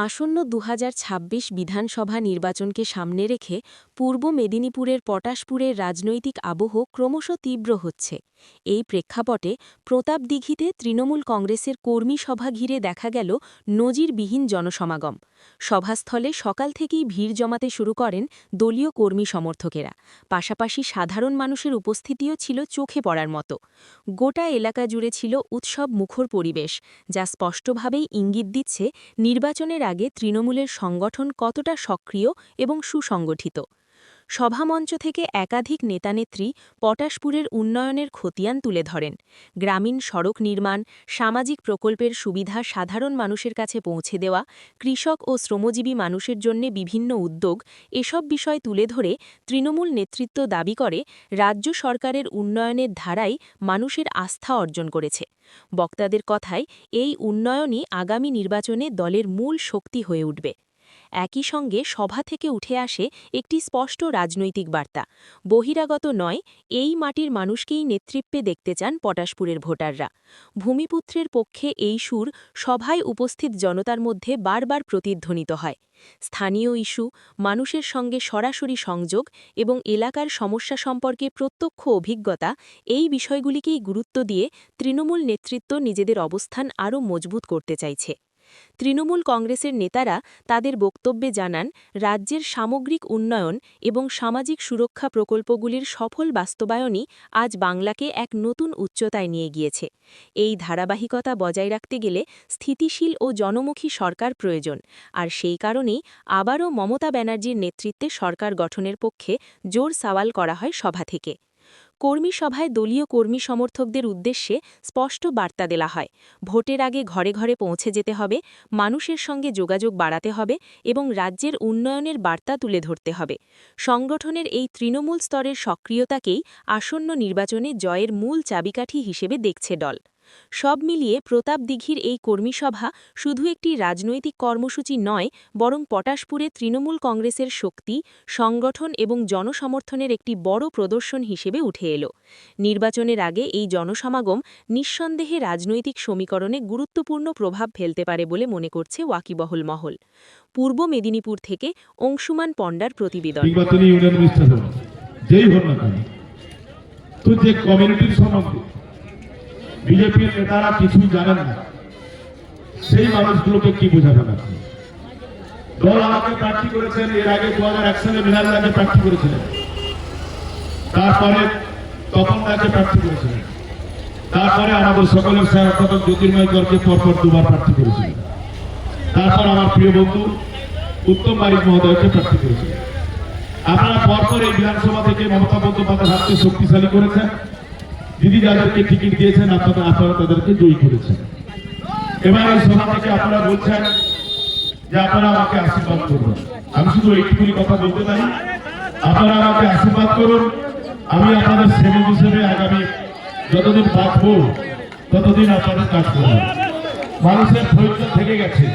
আসন্ন ২০২৬ বিধানসভা নির্বাচনকে সামনে রেখে পূর্ব মেদিনীপুরের পটাশপুরের রাজনৈতিক আবহ ক্রমশ তীব্র হচ্ছে। এই প্রেক্ষাপটে প্রতাপদিঘিতে তৃণমূল কংগ্রেসের কর্মী সভা ঘিরে দেখা গেল নজিরবিহীন জনসমাগম। সভাস্থলে সকাল থেকেই ভিড় জমাতে শুরু করেন দলীয় কর্মী সমর্থকেরা। পাশাপাশি সাধারণ মানুষের উপস্থিতিও ছিল চোখে পড়ার মতো। গোটা এলাকা জুড়ে ছিল উৎসব মুখর পরিবেশ, যা স্পষ্টভাবেই ইঙ্গিত দিচ্ছে নির্বাচনের আগে তৃণমূলের সংগঠন কতটা সক্রিয় এবং সুসংগঠিত। সভামঞ্চ থেকে একাধিক নেতানেত্রী পটাশপুরের উন্নয়নের খতিয়ান তুলে ধরেন। গ্রামীণ সড়ক নির্মাণ, সামাজিক প্রকল্পের সুবিধা সাধারণ মানুষের কাছে পৌঁছে দেওয়া, কৃষক ও শ্রমজীবী মানুষের জন্য বিভিন্ন উদ্যোগ, এসব বিষয় তুলে ধরে তৃণমূল নেতৃত্ব দাবি করে রাজ্য সরকারের উন্নয়নের ধারাই মানুষের আস্থা অর্জন করেছে। বক্তাদের কথায় এই উন্নয়নই আগামী নির্বাচনে দলের মূল শক্তি হয়ে উঠবে। একই সঙ্গে সভা থেকে উঠে আসে একটি স্পষ্ট রাজনৈতিক বার্তা। বহিরাগত নয়, এই মাটির মানুষকেই নেতৃত্বে দেখতে চান পটাশপুরের ভোটাররা। ভূমিপুত্রের পক্ষে এই সুর সভায় উপস্থিত জনতার মধ্যে বারবার প্রতিধ্বনিত হয়। স্থানীয় ইস্যু, মানুষের সঙ্গে সরাসরি সংযোগ এবং এলাকার সমস্যা সম্পর্কে প্রত্যক্ষ অভিজ্ঞতা, এই বিষয়গুলিকেই গুরুত্ব দিয়ে তৃণমূল নেতৃত্ব নিজেদের অবস্থান আরও মজবুত করতে চাইছে। তৃণমূল কংগ্রেসের নেতারা তাদের বক্তব্যে জানান, রাজ্যের সামগ্রিক উন্নয়ন এবং সামাজিক সুরক্ষা প্রকল্পগুলির সফল বাস্তবায়নই আজ বাংলাকে এক নতুন উচ্চতায় নিয়ে গিয়েছে। এই ধারাবাহিকতা বজায় রাখতে গেলে স্থিতিশীল ও জনমুখী সরকার প্রয়োজন, আর সেই কারণেই আবারও মমতা ব্যানার্জির নেতৃত্বে সরকার গঠনের পক্ষে জোর সওয়াল করা হয় সভা থেকে। কর্মী সভায় দলীয় কর্মী সমর্থকদের উদ্দেশ্যে স্পষ্ট বার্তা দেওয়া হয়, ভোটের আগে ঘরে ঘরে পৌঁছে যেতে হবে, মানুষের সঙ্গে যোগাযোগ বাড়াতে হবে এবং রাজ্যের উন্নয়নের বার্তা তুলে ধরতে হবে। সংগঠনের এই তৃণমূল স্তরের সক্রিয়তাকেই আসন্ন নির্বাচনে জয়ের মূল চাবিকাঠি হিসেবে দেখছে দল। সব মিলিয়ে প্রতাপদিঘির এই কর্মী সভা শুধু একটি রাজনৈতিক কর্মসূচি নয়, বরং পটাশপুরে তৃণমূল কংগ্রেসের শক্তি, সংগঠন এবং জনসমর্থনের একটি বড় প্রদর্শন হিসেবে উঠে এলো। নির্বাচনের আগে এই জনসমাগম নিঃসন্দেহে রাজনৈতিক সমীকরণে গুরুত্বপূর্ণ প্রভাব ফেলতে পারে বলে মনে করছে ওয়াকিবহল মহল। পূর্ব মেদিনীপুর থেকে অংশুমান পণ্ডার প্রতিবেদন। বিজেপির নেতারা কিছুই জানেন না, সেই মানুষগুলোকে কি বোঝাবেন আপনি? দল আমাকে প্রার্থী করেছেন, এর আগে 2001 সালে মিনারদাকে প্রার্থী করেছিলেন, তারপরে তপনদাকে প্রার্থী করেছিলেন, তারপরে আমাদের সকলের স্যার অধ্যাপক জ্যোতির্ময় করকে পরপর দুবার প্রার্থী করেছিলেন, তারপর আমার প্রিয় বন্ধু উত্তম বারিক মহোদয়কে প্রার্থী করেছিলেন। আপনারা পরপর এই বিধানসভা থেকে মমতা বন্দ্যোপাধ্যায় হাতকে শক্তিশালী করেছেন। দিদি যাদেরকে টিকিট দিয়েছেন আপনারা তাদেরকে জয়ী করেছেন। এবার এই সভা থেকে আপনারা বলছেন যে আপনারা আমাকে আশীর্বাদ করুন। আমি শুধু এইটুকুনি কথা বলতে পারি, আপনারা আমাকে আশীর্বাদ করুন। আমি আপনাদের সেবক হিসেবে আগামী যতদিন বাঁচবো ততদিন আপনাদের কাজ করব। মানুষের ধৈর্য থেকে গেছে।